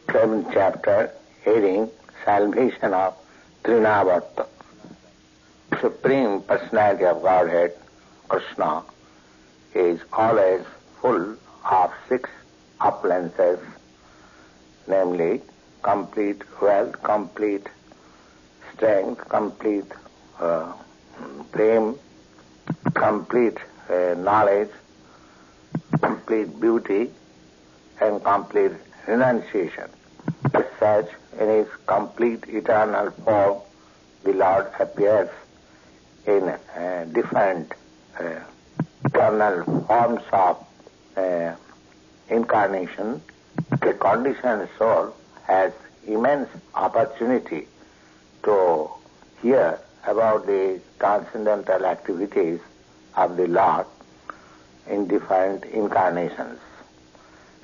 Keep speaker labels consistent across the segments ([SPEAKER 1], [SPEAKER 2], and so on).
[SPEAKER 1] 7th chapter, heading Salvation of Trnavarta. Supreme Personality of Godhead, Krishna, is always full of 6 opulences, namely complete wealth, complete strength, complete prem, complete knowledge, complete beauty, and complete renunciation. As such, in his complete eternal form, the Lord appears in different eternal forms of incarnation. The conditioned soul has immense opportunity to hear about the transcendental activities of the Lord in different incarnations.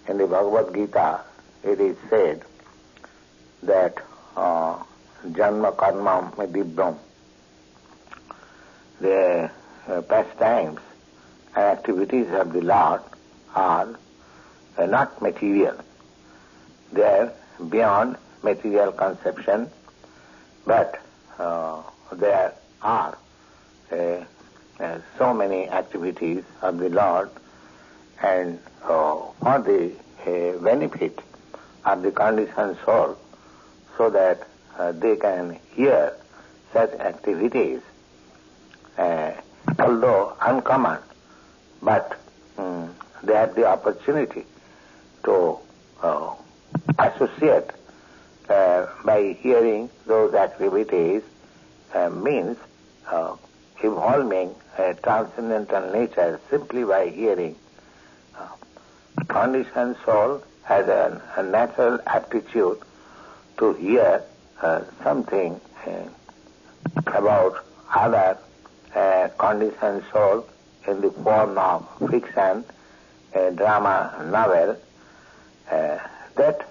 [SPEAKER 1] In the Bhagavad Gita, it is said that Janma Karma Medibram, the pastimes and activities of the Lord are not material. They are beyond material conception, but there are so many activities of the Lord, and for the benefit of the conditioned soul, so that they can hear such activities, although uncommon, but they have the opportunity to associate by hearing those activities, means evolving a transcendental nature simply by hearing. Conditioned soul has a natural aptitude to hear something about other conditioned soul in the form of fiction, drama, novel. That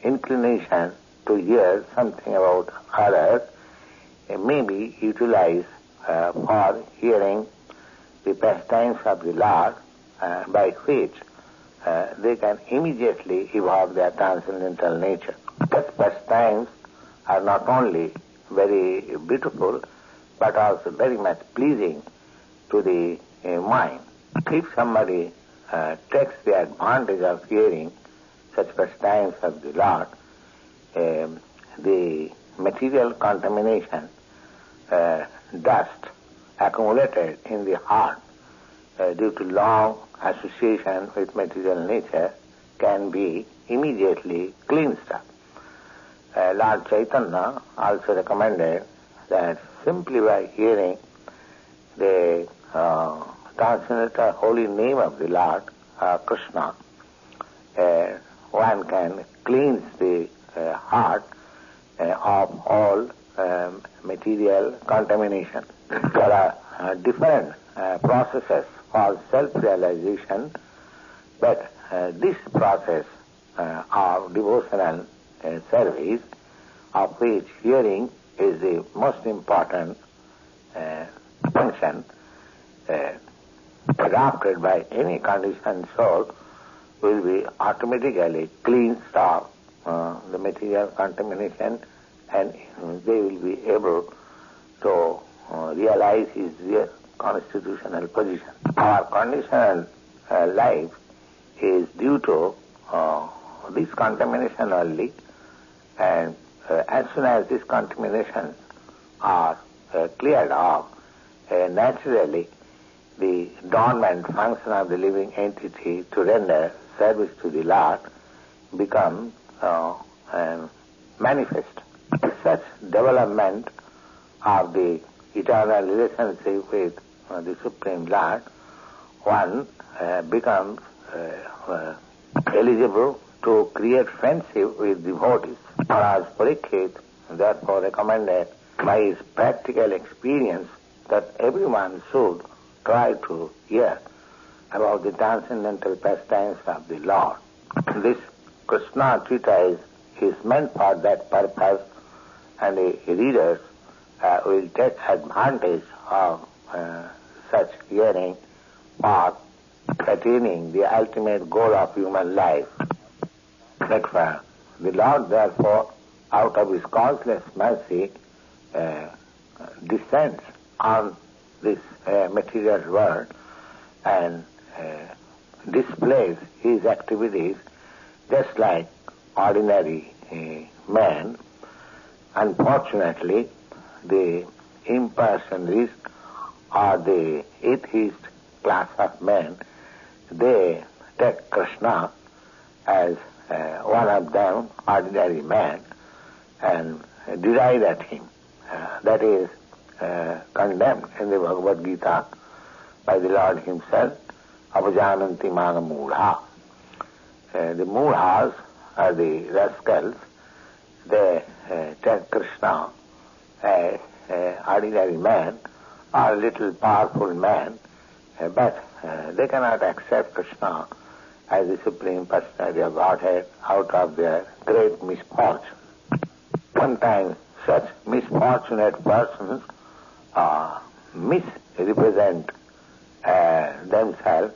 [SPEAKER 1] inclination to hear something about others may be utilized for hearing the pastimes of the Lord, by which they can immediately evolve their transcendental nature. Such pastimes are not only very beautiful, but also very much pleasing to the mind. If somebody takes the advantage of hearing such pastimes of the Lord, the material contamination, dust accumulated in the heart due to long association with material nature, can be immediately cleansed up. Lord Chaitanya also recommended that simply by hearing the transcendental holy name of the Lord, Krishna, one can cleanse the heart of all material contamination. There are different processes for self-realization, but this process of devotional service, of which hearing is the most important function, adopted by any conditioned soul, will be automatically cleansed of the material contamination, and they will be able to realize his real constitutional position. Our conditioned life is due to this contamination only, and as soon as these contaminations are cleared off, naturally the dormant function of the living entity to render service to the Lord becomes manifest. Such development of the eternal relationship with the Supreme Lord, one becomes eligible to create friendship with devotees. Maharaj Parikshit therefore recommended by his practical experience that everyone should try to hear about the transcendental pastimes of the Lord. This Krishna treatise is meant for that purpose, and the readers will take advantage of such hearing for attaining the ultimate goal of human life. That the Lord therefore, out of his causeless mercy, descends on this material world and displays his activities just like ordinary man. Unfortunately, the impersonalists or the atheist class of men, they take Krishna as one of them, ordinary man, and deride at him. That is condemned in the Bhagavad Gita by the Lord himself, Apajananti mana moodha. The moodhas are the rascals. They take Krishna as ordinary man or little powerful man, but they cannot accept Krishna as the Supreme Personality of Godhead out of their great misfortune. Sometimes such misfortunate persons misrepresent themselves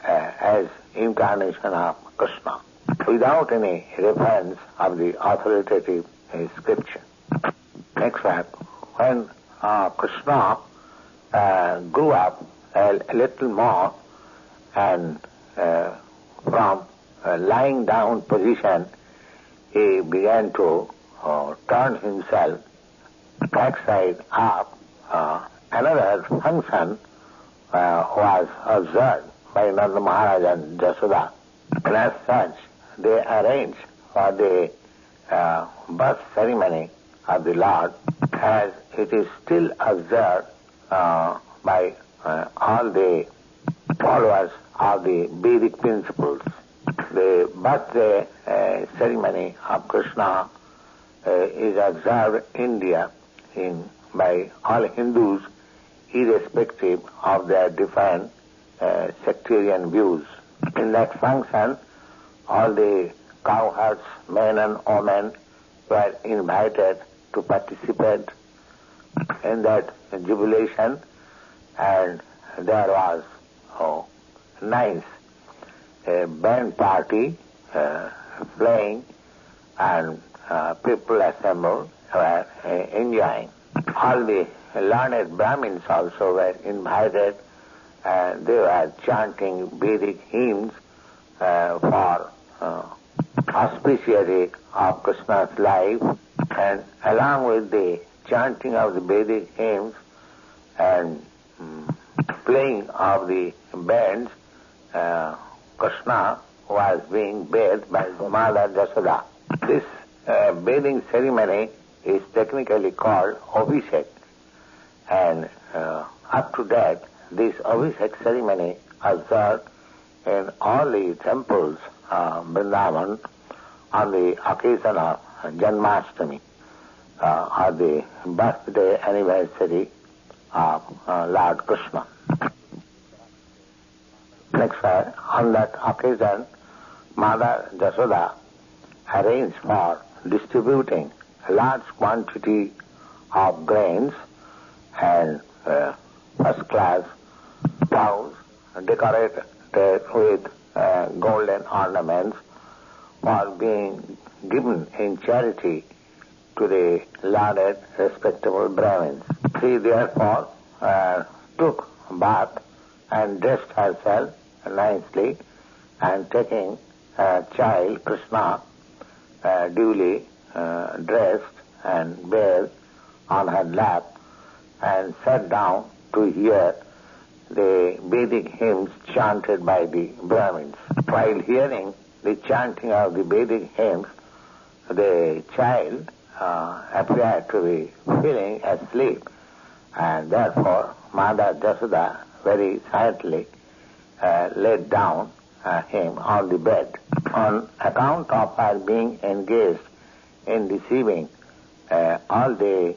[SPEAKER 1] as incarnation of Krishna without any reference of the authoritative scripture. Next fact, when Krishna grew up a little more and from a lying down position he began to turn himself backside up, another function was observed by Nanda Maharaj and Jasoda. And as such, they arranged for the birth ceremony of the Lord, as it is still observed by all the followers of the Vedic principles. The birthday ceremony of Krishna is observed in India by all Hindus, irrespective of their different sectarian views. In that function, all the cowherds, men and women, were invited to participate in that jubilation, and there was nice band party playing, and people assembled were enjoying. All the learned Brahmins also were invited, and they were chanting Vedic hymns for auspiciity of Krishna's life, and along with the chanting of the Vedic hymns and playing of the bands, Krishna was being bathed by Mother Jasoda. This bathing ceremony is technically called Abhishek, and up to that, this Abhishek ceremony observed in all the temples Vrindavan on the occasion of Janmashtami, or the birthday anniversary of Lord Krishna. Next, on that occasion, Mother Jasoda arranged for distributing a large quantity of grains and first-class cows decorated with golden ornaments for being given in charity to the lauded, respectable Brahmins. She therefore took bath and dressed herself nicely, and taking child Krishna duly dressed and bathed on her lap, and sat down to hear the Vedic hymns chanted by the Brahmins. While hearing the chanting of the Vedic hymns, the child appeared to be feeling asleep, and therefore Mother Jasoda very silently laid down him on the bed. On account of her being engaged in deceiving all the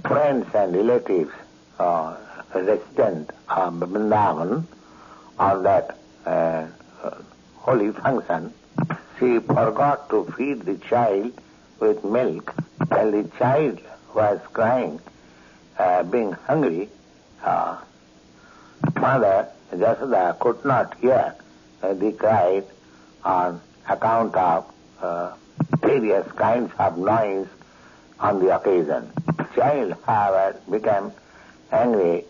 [SPEAKER 1] friends and relatives resident of Vrindavan on that holy function, she forgot to feed the child with milk. While the child was crying, being hungry, Mother Jasoda could not hear the cry on account of various kinds of noise on the occasion. The child, however, became angry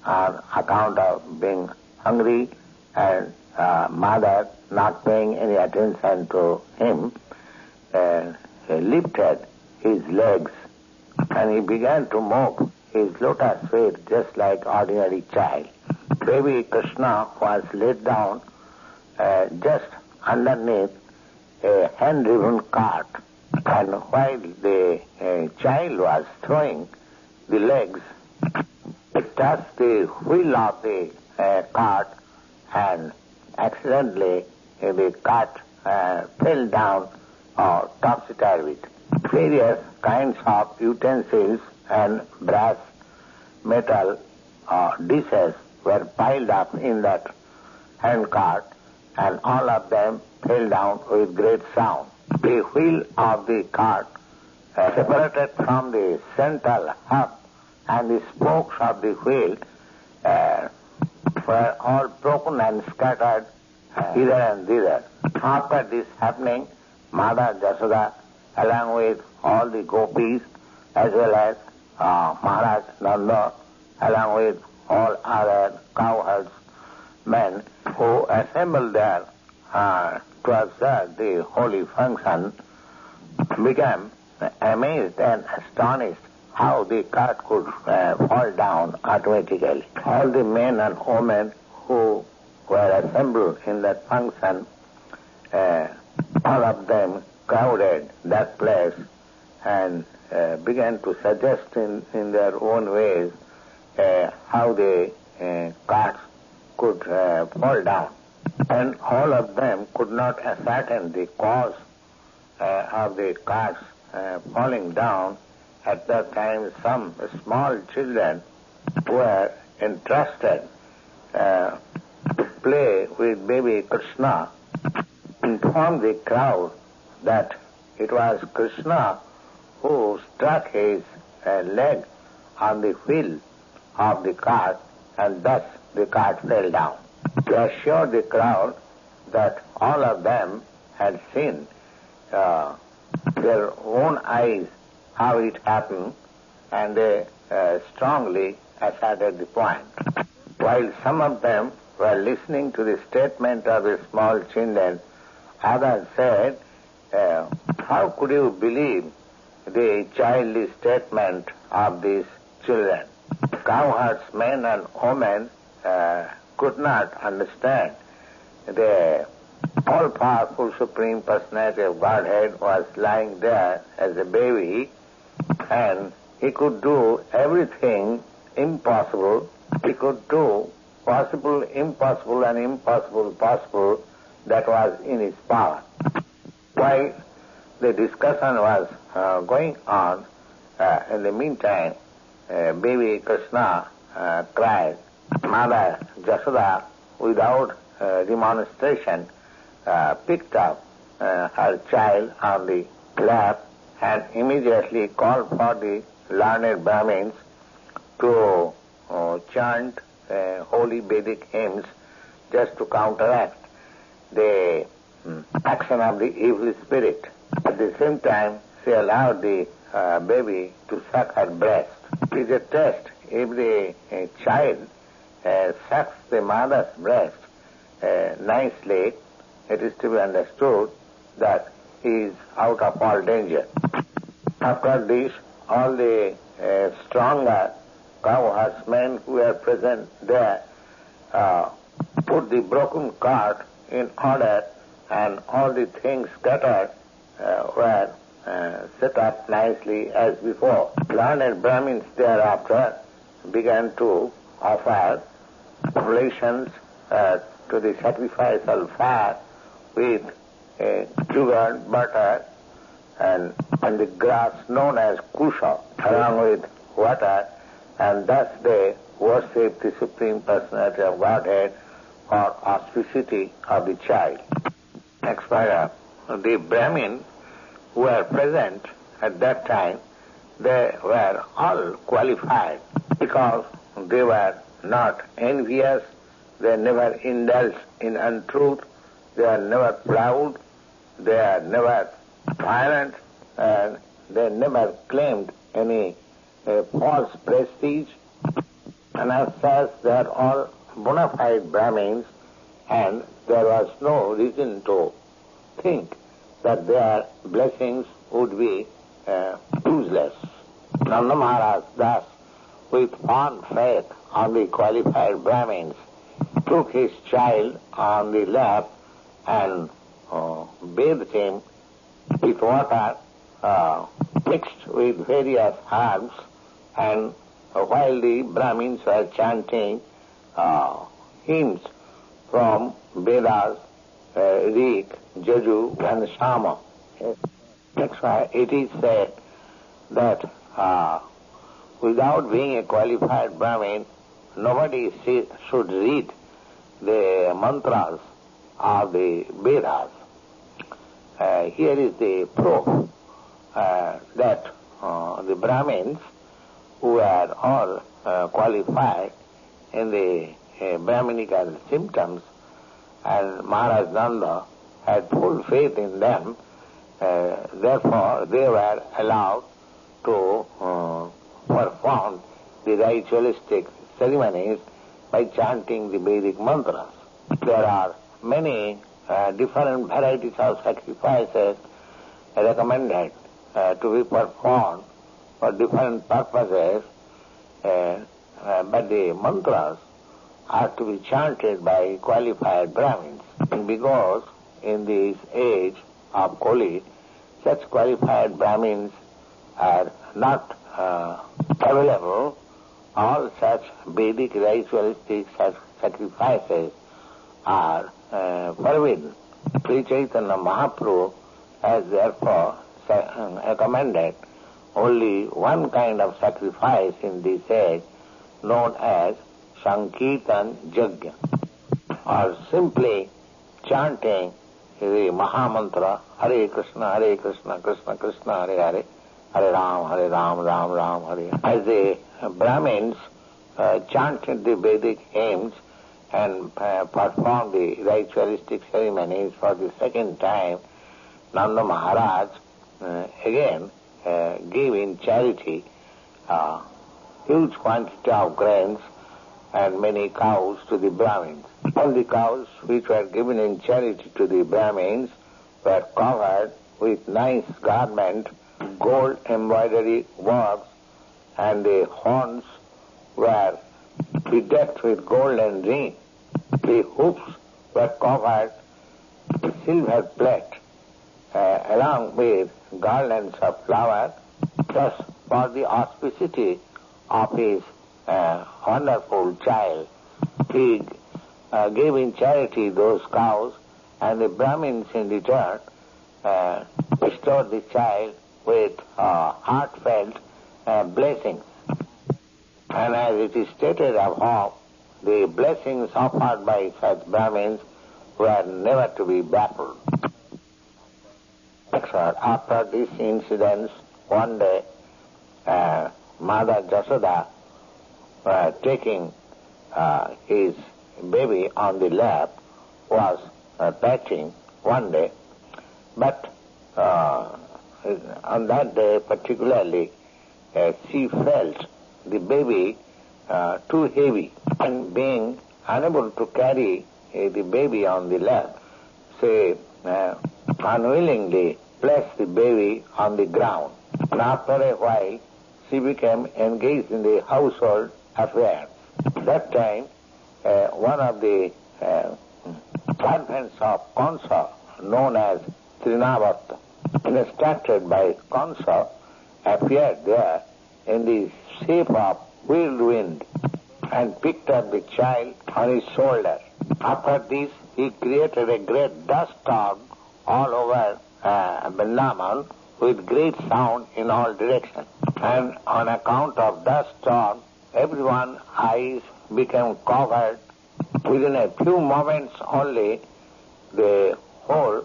[SPEAKER 1] on account of being hungry and mother not paying any attention to him. He lifted his legs and he began to move his lotus feet just like ordinary child. Baby Krishna was laid down just underneath a hand-driven cart, and while the child was throwing the legs, it touched the wheel of the cart and accidentally the cart fell down topsy-turvy. Various kinds of utensils and brass, metal dishes were piled up in that hand cart, and all of them fell down with great sound. The wheel of the cart separated from the central hub, and the spokes of the wheel were all broken and scattered hither and thither. After this happening, Mother Jasoda, along with all the gopis, as well as Maharaj Nanda, along with all other cowherds men who assembled there to observe the holy function, became amazed and astonished how the cart could fall down automatically. All the men and women who were assembled in that function, all of them crowded that place and began to suggest in their own ways how the carts could fall down. And all of them could not ascertain the cause of the carts falling down. At that time, some small children were entrusted to play with baby Krishna, informed the crowd that it was Krishna who struck his leg on the wheel of the cart, and thus the cart fell down. To assure the crowd that all of them had seen their own eyes how it happened, and they strongly asserted the point. While some of them were listening to the statement of the small children, others said, how could you believe the childish statement of these children? Cowherds, men and women could not understand. The all-powerful Supreme Personality of Godhead was lying there as a baby, and he could do everything impossible. He could do possible, impossible, and impossible, possible that was in his power. While the discussion was going on, in the meantime, baby Krishna cried. Mother Jasoda, without demonstration, picked up her child on the lap and immediately called for the learned Brahmins to chant holy Vedic hymns just to counteract the action of the evil spirit. At the same time, she allowed the baby to suck her breast. It is a test. If the child sucks the mother's breast nicely, it is to be understood that he is out of all danger. After this, all the stronger cowherdsmen who were present there put the broken cart in order, and all the things scattered were set up nicely as before. Learned Brahmins thereafter began to offer oblations to the sacrificial fire with sugar, butter, and the grass known as kusha, along with water, and thus they worship the Supreme Personality of Godhead for auspicity of the child. Next paragraph. The Brahmin who were present at that time, they were all qualified because they were not envious, they never indulged in untruth, they are never proud, they are never violent, they never claimed any false prestige, and as such they are all bona fide Brahmins, and there was no reason to think that their blessings would be useless. Nanda Maharaj thus, with fond faith on the qualified Brahmins, took his child on the lap and bathed him with water mixed with various herbs, and while the Brahmins were chanting hymns from Vedas, Rik, Jaju and Shama. That's why it is said that without being a qualified Brahmin, nobody should read the mantras of the Vedas. Here is the proof that the Brahmins, who are all qualified in the Brahminical symptoms, and Maharaj Nanda had full faith in them, therefore they were allowed to perform the ritualistic ceremonies by chanting the Vedic mantras. There are many different varieties of sacrifices recommended to be performed for different purposes, but the mantras are to be chanted by qualified Brahmins. And because in this age of Kali, such qualified Brahmins are not available, all such Vedic ritualistic sacrifices are forbidden. Sri Chaitanya Mahaprabhu has therefore recommended only one kind of sacrifice in this age, known as Sankirtan Yajna, or simply chanting the Mahamantra Hare Krishna, Krishna Krishna, Hare Hare, Hare Ram, Ram Ram, Hare. As the Brahmins chanted the Vedic hymns and performed the ritualistic ceremonies for the second time, Nanda Maharaj again gave in charity huge quantity of grains and many cows to the Brahmins. All the cows which were given in charity to the Brahmins were covered with nice garment, gold embroidery works, and the horns were bedecked with golden ring. The hoofs were covered with silver plate, along with garlands of flowers. Thus, for the auspicity of his wonderful child, he gave in charity those cows, and the Brahmins in return bestowed the child with heartfelt blessings. And as it is stated above, the blessings offered by such Brahmins were never to be baffled. After these incidents, one day, Mother Jasoda, taking his baby on the lap, was patching one day, but on that day particularly, she felt the baby too heavy, and being unable to carry the baby on the lap, she unwillingly placed the baby on the ground. And after a while, she became engaged in the household affairs. At that time, one of the servants of Kansa, known as Trnavarta, instructed by Kansa, appeared there in the shape of whirlwind and picked up the child on his shoulder. After this, he created a great dust storm all over Vrindavan with great sound in all directions. And on account of dust storm, everyone's eyes became covered. Within a few moments only, the whole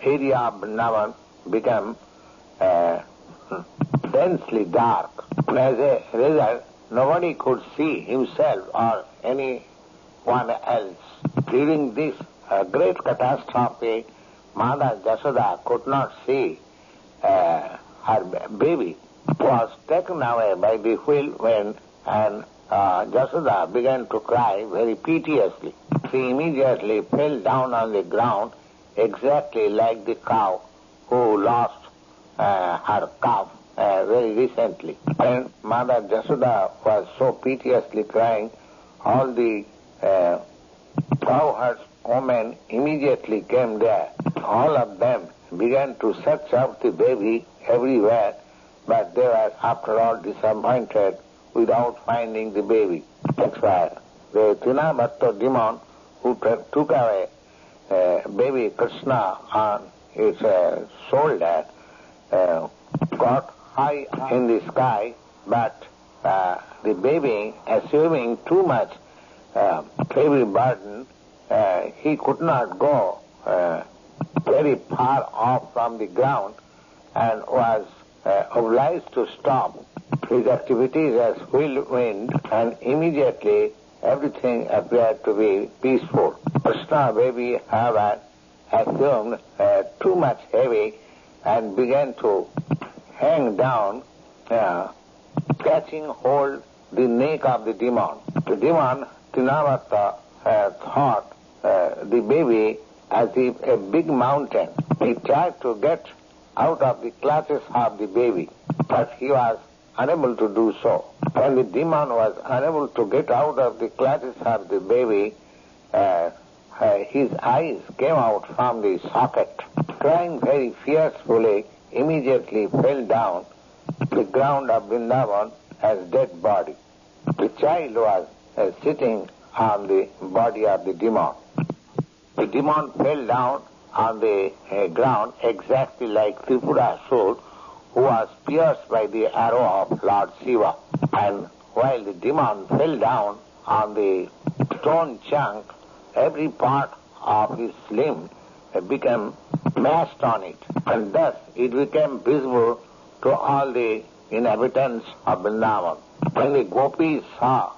[SPEAKER 1] area of Vrindavan became densely dark. As a result, nobody could see himself or anyone else. During this great catastrophe, Mother Jasoda could not see her baby, was taken away by the whirlwind, and Jasoda began to cry very piteously. She immediately fell down on the ground, exactly like the cow who lost her calf very recently. And Mother Jasoda was so piteously crying, all the cowherds women immediately came there. All of them began to search out the baby everywhere, but they were after all disappointed without finding the baby. That's why the Trnavarta demon who took away baby Krishna on his shoulder got high in the sky, but the baby, assuming too much heavy burden, he could not go very far off from the ground and was obliged to stop his activities as whirlwind, and immediately everything appeared to be peaceful. Krishna baby, however, assumed too much heavy and began to hang down, catching hold the neck of the demon. The demon, Trnavarta, thought the baby as if a big mountain. He tried to get out of the clutches of the baby, but he was unable to do so. When the demon was unable to get out of the clutches of the baby, his eyes came out from the socket. Crying very fiercely, immediately fell down the ground of Vrindavan as dead body. The child was sitting on the body of the demon. The demon fell down on the ground exactly like Tripurasura, who was pierced by the arrow of Lord Shiva. And while the demon fell down on the stone chunk, every part of his limb became mashed on it, and thus it became visible to all the inhabitants of Vrindavan. When the gopis saw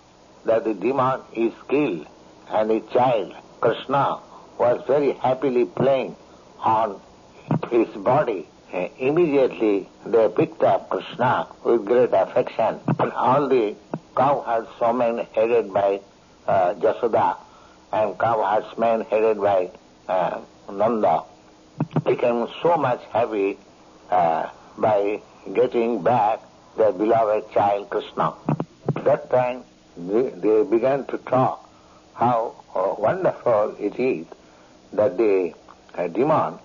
[SPEAKER 1] that the demon is killed and the child, Krishna, was very happily playing on his body, immediately they picked up Krishna with great affection, and all the cowherds women headed by Jasoda and cowherdsmen headed by Nanda became so much happy by getting back their beloved child Krishna. At that time they began to talk how wonderful it is that the demon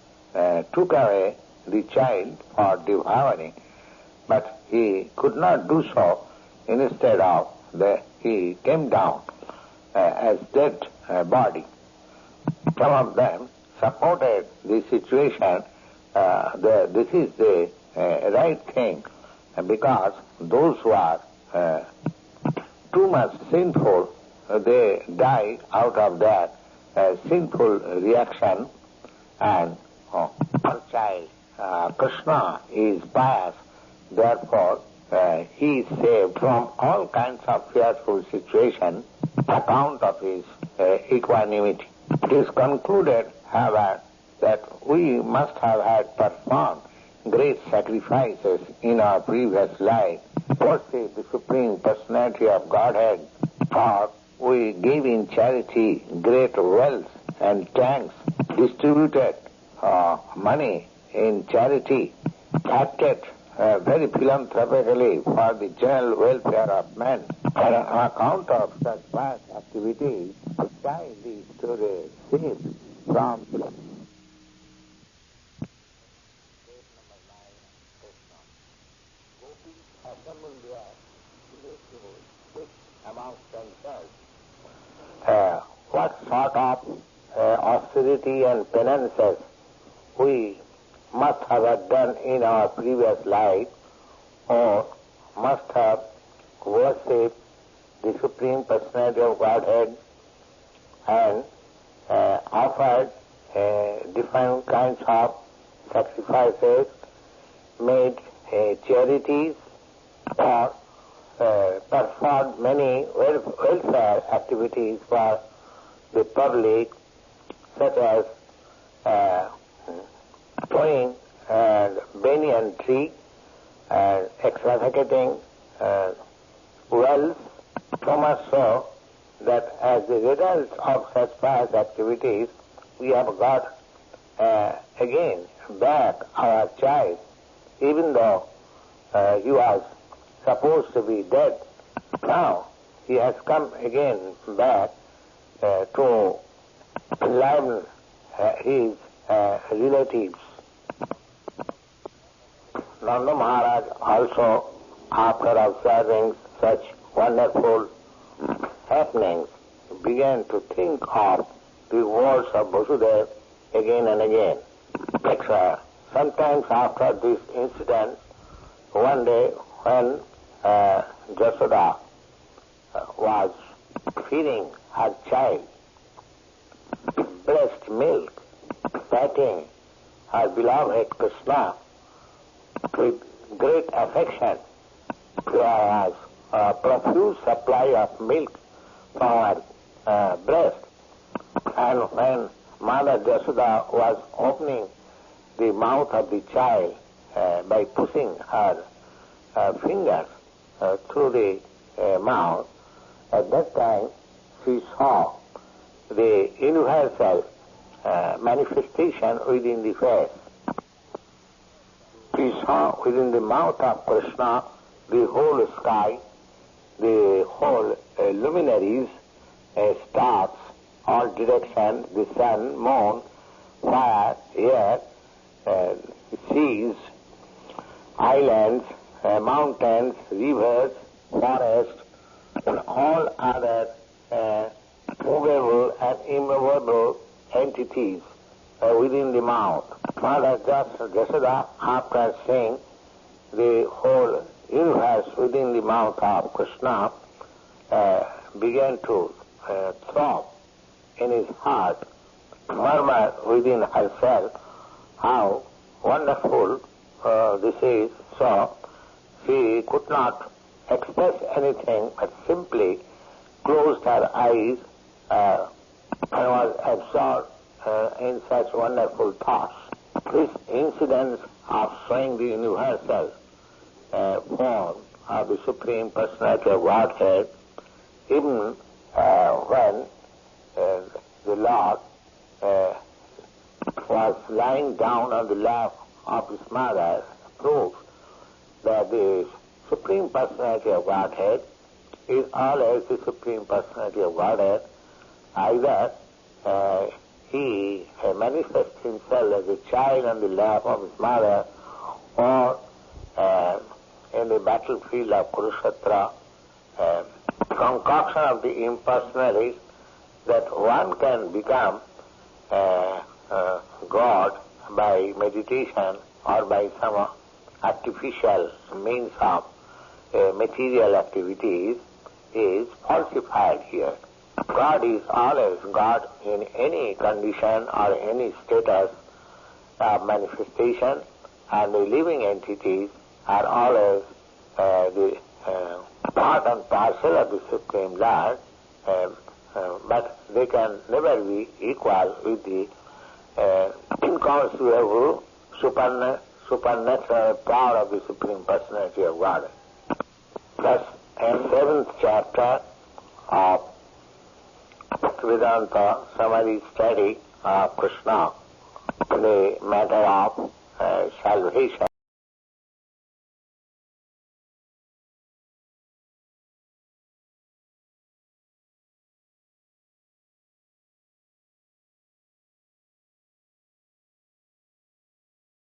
[SPEAKER 1] took away the child for devouring, but he could not do so. Instead of he came down as dead body. Some of them supported the situation. This is the right thing, because those who are too much sinful, they die out of that sinful reaction, and our child Krishna is pious, therefore he is saved from all kinds of fearful situations on account of his equanimity. It is concluded, however, that we must have had performed great sacrifices in our previous life, worship the Supreme Personality of Godhead, or we gave in charity great wealth and thanks, distributed money in charity, acted very philanthropically for the general welfare of men. And on account of such vast activities, the child is to saved from amongst themselves what sort of austerity and penances we must have done in our previous life, or must have worshipped the Supreme Personality of Godhead and offered different kinds of sacrifices, made charities, or performed many welfare activities for the public, such as pruning and banyan tree and excavating wells, so much so that as a result of such past activities, we have got again back our child, even though he was supposed to be dead. Now he has come again back to enliven his relatives. Nanda Maharaj also, after observing such wonderful happenings, began to think of the words of Vasudeva again and again. Sometimes after this incident, one day when Jasoda was feeding her child breast milk, patting her beloved Krishna with great affection, whereas a profuse supply of milk from her breast. And when Mother Jasoda was opening the mouth of the child by pushing her fingers through the mouth, at that time she saw the universal manifestation within the face. She saw within the mouth of Krishna the whole sky, the whole luminaries, stars, all directions, the sun, moon, fire, air, seas, islands, mountains, rivers, forests, and all other movable and immovable entities within the mouth. Mother Jasoda, after seeing the whole universe within the mouth of Krishna, began to throb in his heart, murmur within herself how wonderful this is. So she could not express anything but simply closed her eyes and was absorbed in such wonderful thoughts. This incident of showing the universal form of the Supreme Personality of Godhead, even when the Lord was lying down on the lap of his mother, proves that the Supreme Personality of Godhead is always the Supreme Personality of Godhead. Either he manifests himself as a child on the lap of his mother, or in the battlefield of Kurukshetra, concoction of the impersonal is that one can become God by meditation or by some artificial means of material activities is falsified here. God is always God in any condition or any status of manifestation, and the living entities are always the part and parcel of the Supreme Lord, but they can never be equal with the inconceivable supernatural power of the Supreme Personality of God. Thus, in 7th chapter of Vedanta summary study of Krishna, the matter of salvation,